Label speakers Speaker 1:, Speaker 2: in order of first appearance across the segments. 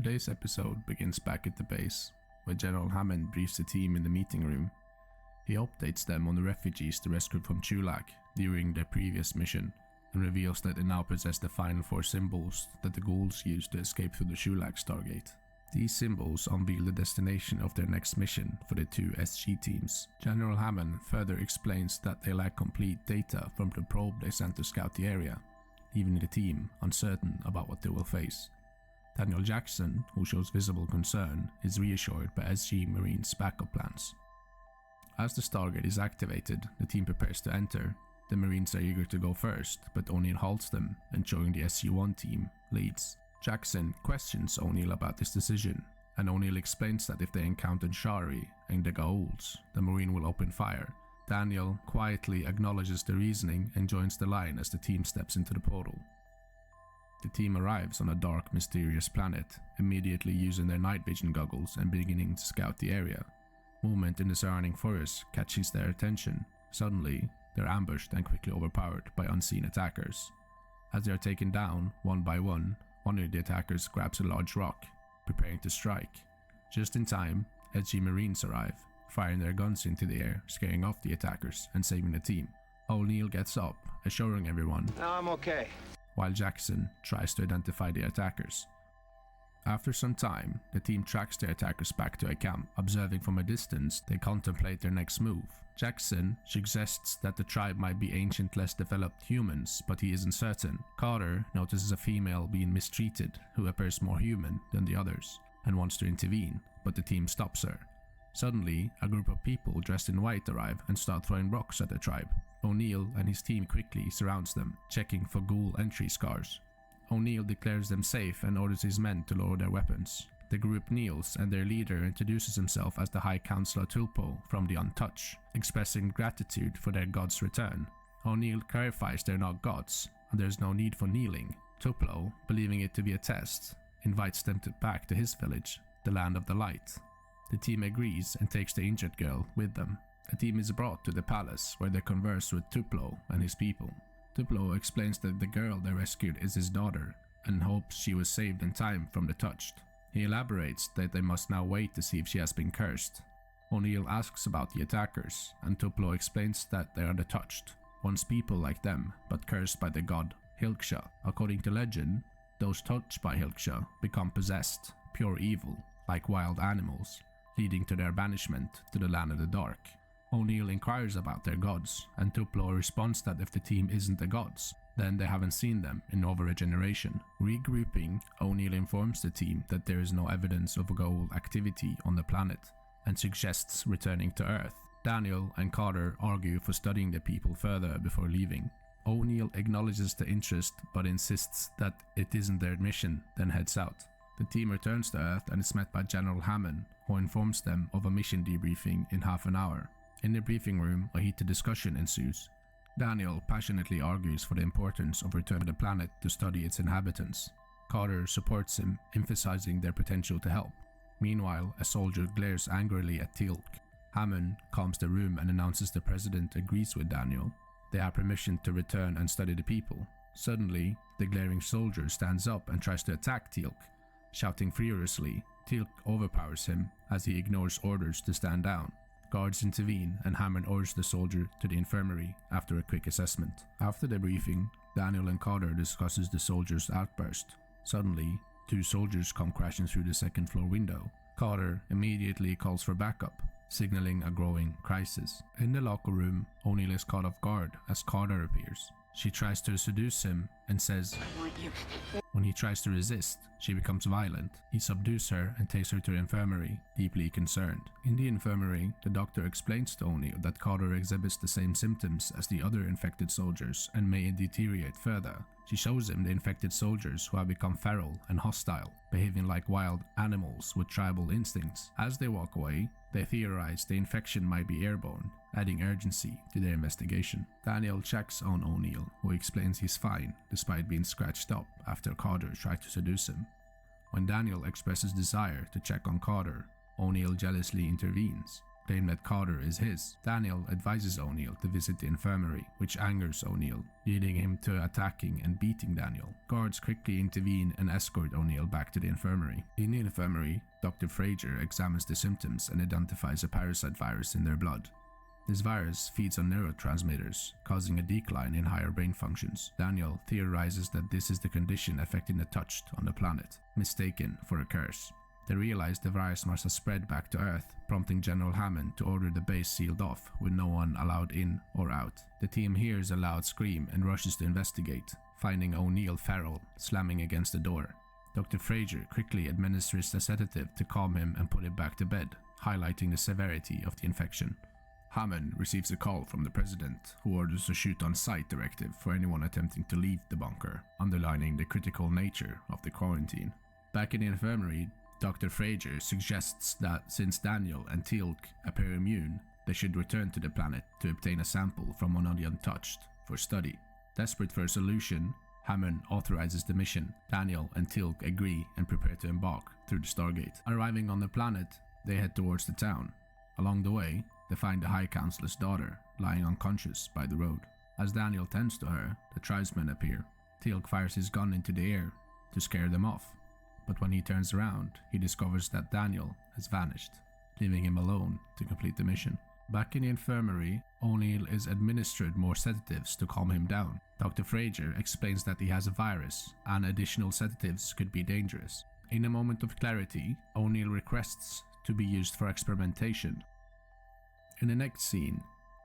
Speaker 1: Today's episode begins back at the base, where General Hammond briefs the team in the meeting room. He updates them on the refugees they rescued from teal'c during their previous mission, and reveals that they now possess the final 4 symbols that the ghouls used to escape through the teal'c stargate. These symbols unveil the destination of their next mission for the 2 SG teams. General Hammond further explains that they lack complete data from the probe they sent to scout the area, leaving the team uncertain about what they will face. Daniel Jackson, who shows visible concern, is reassured by SG Marines' backup plans. As the stargate is activated, the team prepares to enter. The Marines are eager to go first, but O'Neill halts them, and showing the SG-1 team leads. Jackson questions O'Neill about this decision, and O'Neill explains that if they encounter Shari and the ghouls, the Marine will open fire. Daniel quietly acknowledges the reasoning and joins the line as the team steps into the portal. The team arrives on a dark, mysterious planet, immediately using their night vision goggles and beginning to scout the area. Movement in the surrounding forest catches their attention. Suddenly, they're ambushed and quickly overpowered by unseen attackers. As they are taken down, one by one of the attackers grabs a large rock, preparing to strike. Just in time, SG Marines arrive, firing their guns into the air, scaring off the attackers and saving the team. O'Neill gets up, assuring everyone,
Speaker 2: "No, I'm okay,"
Speaker 1: while Jackson tries to identify the attackers. After some time, the team tracks the attackers back to a camp. Observing from a distance, they contemplate their next move. Jackson suggests that the tribe might be ancient, less developed humans, but he isn't certain. Carter notices a female being mistreated who appears more human than the others and wants to intervene, but the team stops her. Suddenly, a group of people dressed in white arrive and start throwing rocks at the tribe. O'Neill and his team quickly surrounds them, checking for ghoul entry scars. O'Neill declares them safe and orders his men to lower their weapons. The group kneels and their leader introduces himself as the High Counselor Tuplo from the Untouched, expressing gratitude for their god's return. O'Neill clarifies they're not gods and there's no need for kneeling. Tuplo, believing it to be a test, invites them back to his village, the Land of the Light. The team agrees and takes the injured girl with them. The team is brought to the palace where they converse with Tuplo and his people. Tuplo explains that the girl they rescued is his daughter and hopes she was saved in time from the Touched. He elaborates that they must now wait to see if she has been cursed. O'Neill asks about the attackers, and Tuplo explains that they are the Touched, once people like them, but cursed by the god teal'c. According to legend, those touched by teal'c become possessed, pure evil, like wild animals, leading to their banishment to the Land of the Dark. O'Neill inquires about their gods, and Tuplo responds that if the team isn't the gods, then they haven't seen them in over a generation. Regrouping, O'Neill informs the team that there is no evidence of ghoul activity on the planet, and suggests returning to Earth. Daniel and Carter argue for studying the people further before leaving. O'Neill acknowledges the interest but insists that it isn't their mission, then heads out. The team returns to Earth and is met by General Hammond, who informs them of a mission debriefing in half an hour. In the briefing room, a heated discussion ensues. Daniel passionately argues for the importance of returning to the planet to study its inhabitants. Carter supports him, emphasizing their potential to help. Meanwhile, a soldier glares angrily at teal'c. Hammond calms the room and announces the president agrees with Daniel. They have permission to return and study the people. Suddenly, the glaring soldier stands up and tries to attack teal'c. Shouting furiously, teal'c overpowers him as he ignores orders to stand down. Guards intervene and Hammond orders the soldier to the infirmary after a quick assessment. After the briefing, Daniel and Carter discusses the soldier's outburst. Suddenly, 2 soldiers come crashing through the second floor window. Carter immediately calls for backup, signaling a growing crisis. In the locker room, O'Neill is caught off guard as Carter appears. She tries to seduce him and says, "I want you." When he tries to resist, she becomes violent. He subdues her and takes her to the infirmary, deeply concerned. In the infirmary, the doctor explains to O'Neill that Carter exhibits the same symptoms as the other infected soldiers and may deteriorate further. She shows him the infected soldiers who have become feral and hostile, behaving like wild animals with tribal instincts. As they walk away, they theorize the infection might be airborne, adding urgency to their investigation. Daniel checks on O'Neill, who explains he's fine despite being scratched up after Carter tried to seduce him. When Daniel expresses desire to check on Carter, O'Neill jealously intervenes. claim that Carter is his. Daniel advises O'Neill to visit the infirmary, which angers O'Neill, leading him to attacking and beating Daniel. Guards quickly intervene and escort O'Neill back to the infirmary. In the infirmary, Dr. Fraser examines the symptoms and identifies a parasite virus in their blood. This virus feeds on neurotransmitters, causing a decline in higher brain functions. Daniel theorizes that this is the condition affecting the touched on the planet, mistaken for a curse. They realize the virus must have spread back to Earth, prompting General Hammond to order the base sealed off with no one allowed in or out. The team hears a loud scream and rushes to investigate, finding O'Neill feral, slamming against the door. Dr. Fraser quickly administers a sedative to calm him and put him back to bed, highlighting the severity of the infection. Hammond receives a call from the president, who orders a shoot-on-sight directive for anyone attempting to leave the bunker, underlining the critical nature of the quarantine. Back in the infirmary, Dr. Fraser suggests that since Daniel and teal'c appear immune, they should return to the planet to obtain a sample from one of the untouched for study. Desperate for a solution, Hammond authorizes the mission. Daniel and teal'c agree and prepare to embark through the stargate. Arriving on the planet, they head towards the town. Along the way, they find the High Counselor's daughter lying unconscious by the road. As Daniel tends to her, the tribesmen appear. teal'c fires his gun into the air to scare them off, but when he turns around, he discovers that Daniel has vanished, leaving him alone to complete the mission. Back in the infirmary, O'Neill is administered more sedatives to calm him down. Dr. Fraser explains that he has a virus and additional sedatives could be dangerous. In a moment of clarity, O'Neill requests to be used for experimentation. In the next scene,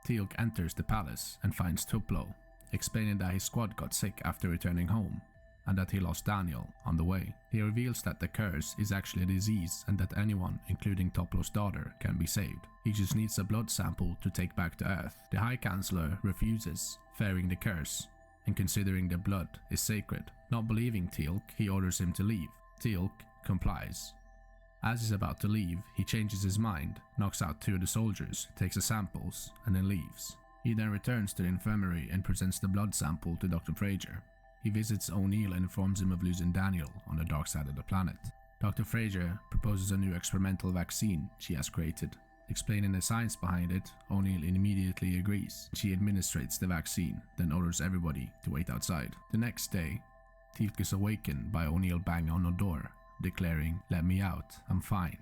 Speaker 1: teal'c enters the palace and finds Tuplo, explaining that his squad got sick after returning home, and that he lost Daniel on the way. He reveals that the curse is actually a disease and that anyone, including Tuplo's daughter, can be saved. He just needs a blood sample to take back to Earth. The High Counselor refuses, fearing the curse, and considering the blood is sacred. Not believing teal'c, he orders him to leave. teal'c complies. As he's about to leave, he changes his mind, knocks out 2 of the soldiers, takes the samples, and then leaves. He then returns to the infirmary and presents the blood sample to Dr. Fraser. He visits O'Neill and informs him of losing Daniel on the dark side of the planet. Dr. Fraser proposes a new experimental vaccine she has created. Explaining the science behind it, O'Neill immediately agrees. She administrates the vaccine, then orders everybody to wait outside. The next day, teal'c is awakened by O'Neill banging on the door, declaring, "Let me out, I'm fine."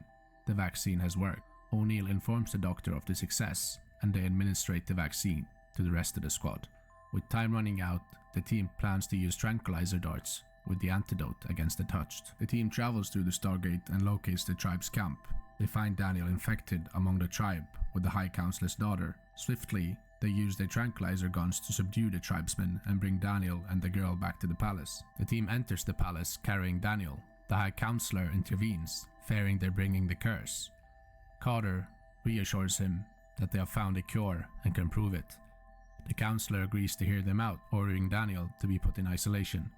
Speaker 1: The vaccine has worked. O'Neill informs the doctor of the success, and they administrate the vaccine to the rest of the squad. With time running out, the team plans to use tranquilizer darts with the antidote against the touched. The team travels through the Stargate and locates the tribe's camp. They find Daniel infected among the tribe with the High Counselor's daughter. Swiftly, they use their tranquilizer guns to subdue the tribesmen and bring Daniel and the girl back to the palace. The team enters the palace carrying Daniel. The High Counselor intervenes, fearing they're bringing the curse. Carter reassures him that they have found a cure and can prove it. The counselor agrees to hear them out, ordering Daniel to be put in isolation.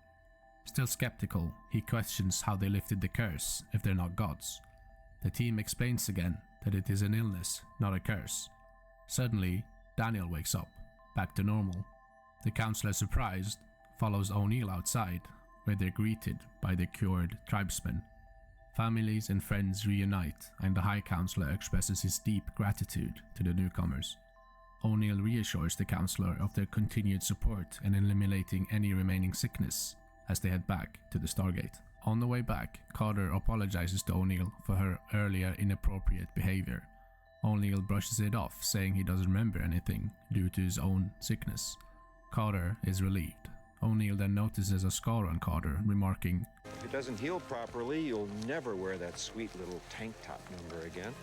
Speaker 1: Still skeptical, he questions how they lifted the curse if they're not gods. The team explains again that it is an illness, not a curse. Suddenly, Daniel wakes up, back to normal. The counselor, surprised, follows O'Neill outside, where they're greeted by the cured tribesmen. Families and friends reunite, and the High Counselor expresses his deep gratitude to the newcomers. O'Neill reassures the counselor of their continued support in eliminating any remaining sickness as they head back to the Stargate. On the way back, Carter apologizes to O'Neill for her earlier inappropriate behavior. O'Neill brushes it off, saying he doesn't remember anything due to his own sickness. Carter is relieved. O'Neill then notices a scar on Carter, remarking,
Speaker 2: "If it doesn't heal properly, you'll never wear that sweet little tank top number again."